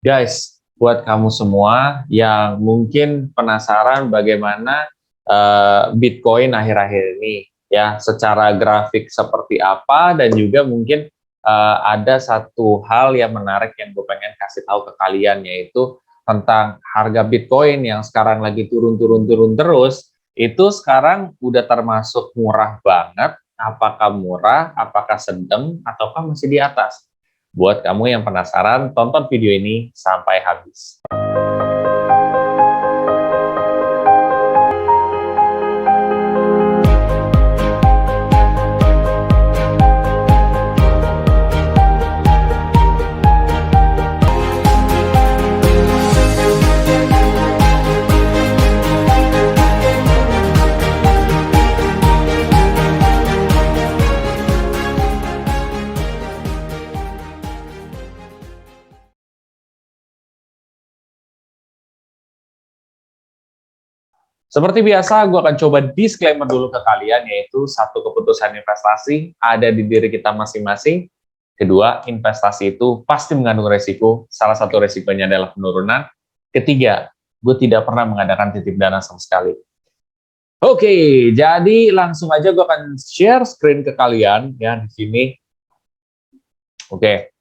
Guys, buat kamu semua yang mungkin penasaran bagaimana Bitcoin akhir-akhir ini, ya, secara grafik seperti apa, dan juga mungkin ada satu hal yang menarik yang gue pengen kasih tahu ke kalian, yaitu tentang harga Bitcoin yang sekarang lagi turun-turun terus. Itu sekarang udah termasuk murah banget. Apakah murah, apakah sedang, ataukah masih di atas? Buat kamu yang penasaran, tonton video ini sampai habis. Seperti biasa, gue akan coba disclaimer dulu ke kalian, yaitu satu, keputusan investasi ada di diri kita masing-masing. Kedua, investasi itu pasti mengandung resiko. Salah satu resikonya adalah penurunan. Ketiga, gue tidak pernah mengadakan titip dana sama sekali. Oke, jadi langsung aja gue akan share screen ke kalian ya di sini. Oke.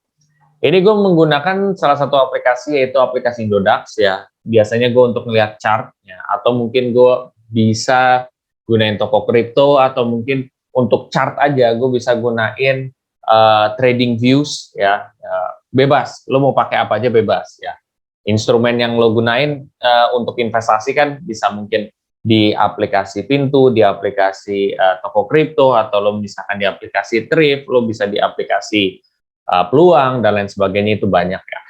Ini gue menggunakan salah satu aplikasi, yaitu aplikasi Indodax ya. Biasanya gue untuk melihat chartnya, atau mungkin gue bisa gunain toko kripto, atau mungkin untuk chart aja gue bisa gunain trading views ya. Bebas, lo mau pakai apa aja bebas ya. Instrumen yang lo gunain untuk investasi kan bisa mungkin di aplikasi Pintu, di aplikasi toko kripto, atau lo misalkan di aplikasi Thrift, lo bisa di aplikasi peluang, dan lain sebagainya, itu banyak ya.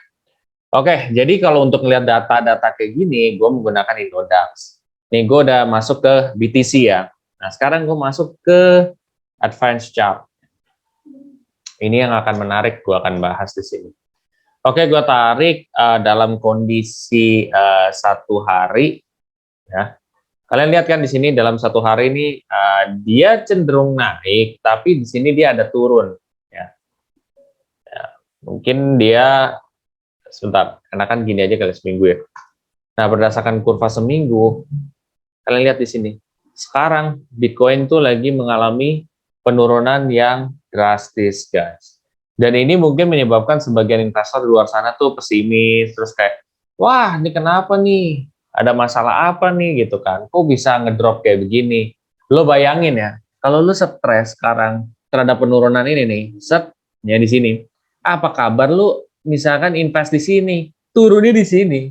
Oke, jadi kalau untuk melihat data-data kayak gini, gue menggunakan Indodax. Nih, gue udah masuk ke BTC ya. Nah, sekarang gue masuk ke Advanced Chart. Ini yang akan menarik, gue akan bahas di sini. Oke, gue tarik dalam kondisi satu hari. Ya. Kalian lihat kan di sini dalam satu hari ini dia cenderung naik, tapi di sini dia ada turun. Mungkin dia sebentar, karena kan gini aja kali seminggu ya. Nah, berdasarkan kurva seminggu, kalian lihat di sini. Sekarang Bitcoin tuh lagi mengalami penurunan yang drastis, guys. Dan ini mungkin menyebabkan sebagian investor di luar sana tuh pesimis, terus kayak, wah, ini kenapa nih? Ada masalah apa nih gitu kan? Kok bisa ngedrop kayak begini? Lo bayangin ya, kalau lo stres sekarang terhadap penurunan ini nih, setnya di sini. Apa kabar lu misalkan invest di sini, turunnya di sini,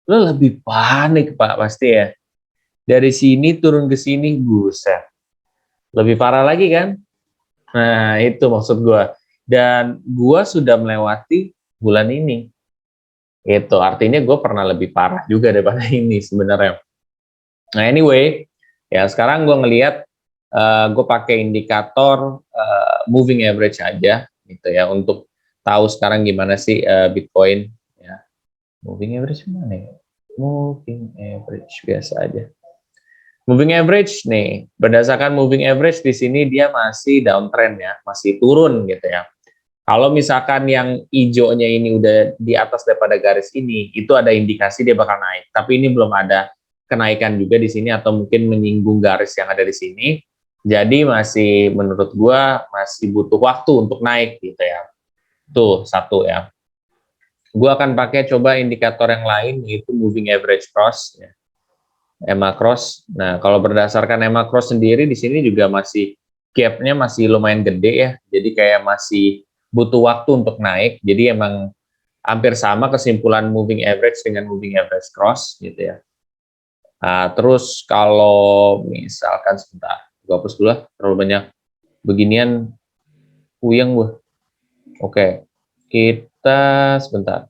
lu lebih panik Pak pasti ya. Dari sini turun ke sini, buset. Lebih parah lagi kan? Nah, itu maksud gua. Dan gua sudah melewati bulan ini. Itu artinya gue pernah lebih parah juga daripada ini sebenarnya. Nah, anyway, ya sekarang gue ngelihat gue pakai indikator moving average aja gitu ya, untuk tahu sekarang gimana sih Bitcoin ya. Moving average mana ya? Moving average biasa aja. Moving average nih, berdasarkan moving average di sini dia masih downtrend ya, masih turun gitu ya. Kalau misalkan yang hijaunya ini udah di atas daripada garis ini, itu ada indikasi dia bakal naik. Tapi ini belum ada kenaikan juga di sini, atau mungkin menyinggung garis yang ada di sini. Jadi masih, menurut gua masih butuh waktu untuk naik gitu ya. Tuh satu ya. Gua akan pakai coba indikator yang lain, yaitu moving average cross ya. EMA cross. Nah, kalau berdasarkan EMA cross sendiri di sini juga masih gap-nya masih lumayan gede ya. Jadi kayak masih butuh waktu untuk naik. Jadi emang hampir sama kesimpulan moving average dengan moving average cross gitu ya. Nah, terus kalau misalkan sebentar, gue hapus dulu lah, terlalu banyak beginian puyeng gue. Oke, kita sebentar.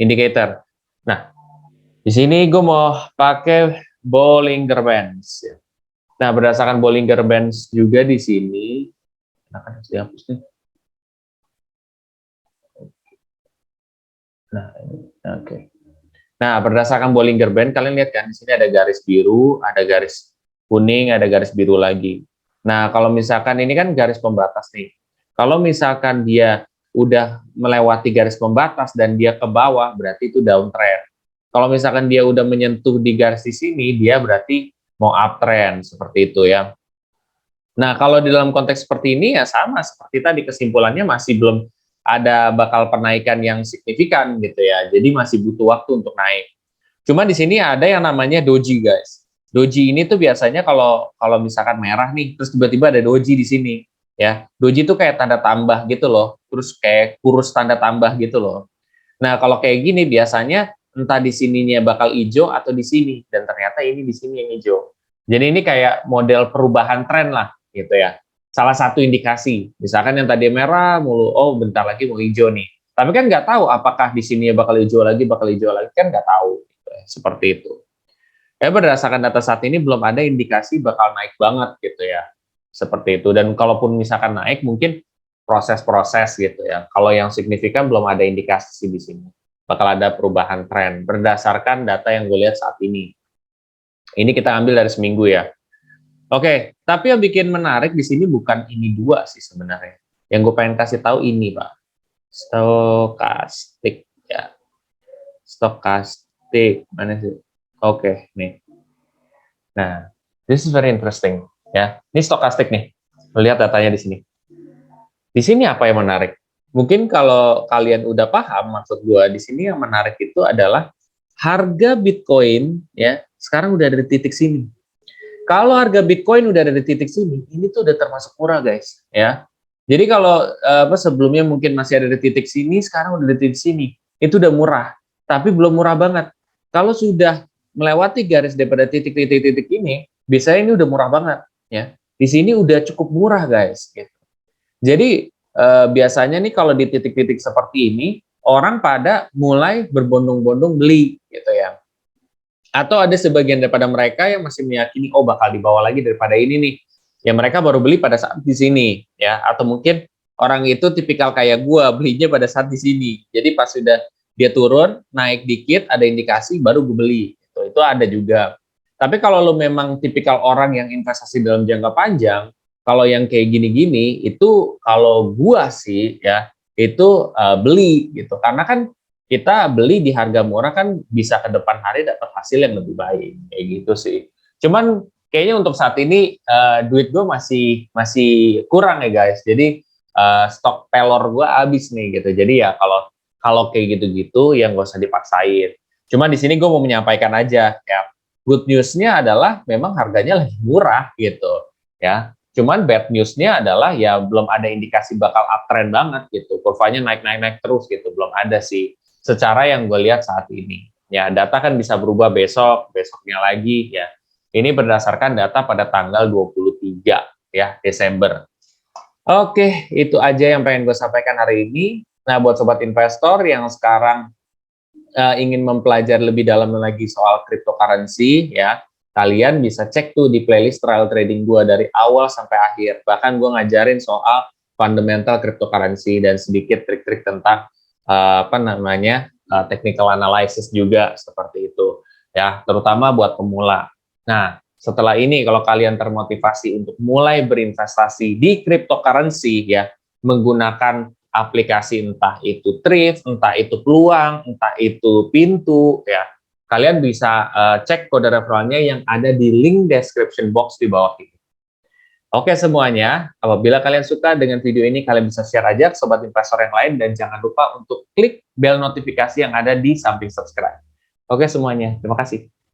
Indicator. Nah, di sini gue mau pakai Bollinger Bands. Nah, berdasarkan Bollinger Bands juga di sini, nah kan harus dihapus nih. Nah, oke. Nah, berdasarkan Bollinger Band, kalian lihat kan di sini ada garis biru, ada garis kuning, ada garis biru lagi. Nah, kalau misalkan ini kan garis pembatas nih. Kalau misalkan dia udah melewati garis pembatas dan dia ke bawah, berarti itu downtrend. Kalau misalkan dia udah menyentuh di garis di sini, dia berarti mau uptrend, seperti itu ya. Nah, kalau di dalam konteks seperti ini ya sama seperti tadi, kesimpulannya masih belum ada bakal penaikan yang signifikan gitu ya. Jadi masih butuh waktu untuk naik. Cuma di sini ada yang namanya doji, guys. Doji ini tuh biasanya kalau kalau misalkan merah nih, terus tiba-tiba ada doji di sini ya. Doji itu kayak tanda tambah gitu loh. Terus kayak kurus tanda tambah gitu loh. Nah, kalau kayak gini biasanya entah di sininya bakal hijau atau di sini, dan ternyata ini di sini yang hijau. Jadi ini kayak model perubahan tren lah gitu ya. Salah satu indikasi, misalkan yang tadi merah mulu, oh bentar lagi mau hijau nih. Tapi kan nggak tahu apakah di sini bakal hijau lagi kan nggak tahu. Gitu ya. Seperti itu. Ya berdasarkan data saat ini belum ada indikasi bakal naik banget gitu ya. Seperti itu. Dan kalaupun misalkan naik mungkin proses-proses gitu ya. Kalau yang signifikan belum ada indikasi di sini. Bakal ada perubahan tren berdasarkan data yang gue lihat saat ini. Ini kita ambil dari seminggu ya. Oke, tapi yang bikin menarik di sini bukan ini dua sih sebenarnya. Yang gue pengen kasih tahu ini, Pak. Stokastik ya. Stokastik mana sih? Oke, nih. Nah, this is very interesting ya. Ini stokastik nih. Lihat datanya di sini. Di sini apa yang menarik? Mungkin kalau kalian udah paham maksud gue di sini yang menarik itu adalah harga Bitcoin ya sekarang udah ada di titik sini. Kalau harga Bitcoin udah ada di titik sini, ini tuh udah termasuk murah guys ya. Jadi kalau sebelumnya mungkin masih ada di titik sini, sekarang udah di titik sini, itu udah murah. Tapi belum murah banget. Kalau sudah melewati garis daripada titik-titik ini, biasanya ini udah murah banget ya. Di sini udah cukup murah guys. Gitu. Jadi biasanya nih kalau di titik-titik seperti ini, orang pada mulai berbondong-bondong beli gitu ya. Atau ada sebagian daripada mereka yang masih meyakini, oh bakal dibawa lagi daripada ini nih. Ya mereka baru beli pada saat di sini ya. Atau mungkin orang itu tipikal kayak gua belinya pada saat di sini. Jadi pas sudah dia turun, naik dikit, ada indikasi, baru gue beli. Itu ada juga. Tapi kalau lo memang tipikal orang yang investasi dalam jangka panjang, kalau yang kayak gini-gini itu kalau gua sih ya itu beli gitu karena kan kita beli di harga murah kan bisa ke depan hari dapat hasil yang lebih baik kayak gitu sih. Cuman kayaknya untuk saat ini duit gue masih kurang ya guys. Jadi stok pelor gue habis nih gitu. Jadi ya kalau kalau kayak gitu-gitu yang gak usah dipaksain. Cuma di sini gue mau menyampaikan aja ya. Good news-nya adalah memang harganya lagi murah gitu ya. Cuman bad news-nya adalah ya belum ada indikasi bakal uptrend banget gitu. Kurvanya naik terus gitu. Belum ada sih secara yang gue lihat saat ini. Ya, data kan bisa berubah besok, besoknya lagi ya. Ini berdasarkan data pada tanggal 23 ya, Desember. Oke, itu aja yang pengen gue sampaikan hari ini. Nah, buat sobat investor yang sekarang ingin mempelajari lebih dalam lagi soal cryptocurrency ya, kalian bisa cek tuh di playlist trial trading gue dari awal sampai akhir. Bahkan gue ngajarin soal fundamental cryptocurrency dan sedikit trik-trik tentang technical analysis juga seperti itu ya, terutama buat pemula. Nah, setelah ini kalau kalian termotivasi untuk mulai berinvestasi di cryptocurrency ya, menggunakan aplikasi entah itu Thrift, entah itu Peluang, entah itu Pintu ya, kalian bisa cek kode referralnya yang ada di link description box di bawah ini. Oke semuanya, apabila kalian suka dengan video ini, kalian bisa share aja ke sobat investor yang lain, dan jangan lupa untuk klik bel notifikasi yang ada di samping subscribe. Oke semuanya, terima kasih.